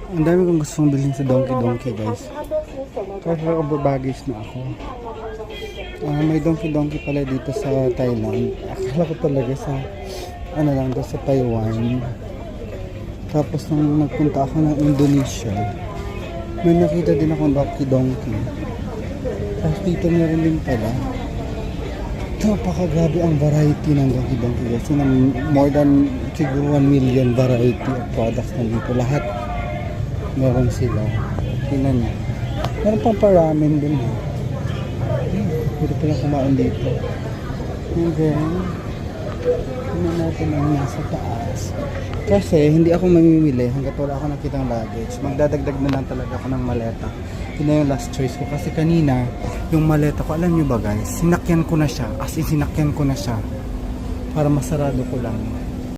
Ang dami kong gustong bilhin sa Donkey guys. Kasi over baggage na ako. May Donkey pala dito sa Thailand. Akala ko talaga sa lang daw sa Taiwan. Tapos nung nagpunta ako ng Indonesia, may nakita din akong Donkey. Tapos dito meron din pala. Napakagrabe ang variety ng Donkey guys. More than siguro 1 million variety of products na dito. Lahat meron sila. Tingnan nyo. Meron pang pa-ramen din ha. Pwede pala kumain dito. And then, tingnan natin ang nasa taas. Kasi hindi ako mamimili hanggat wala ako nakitang luggage. Magdadagdag na lang talaga ako ng maleta. Yun na yung last choice ko. Kasi kanina, yung maleta ko, alam nyo ba guys, sinakyan ko na siya. As in, sinakyan ko na siya. Para masarado ko lang.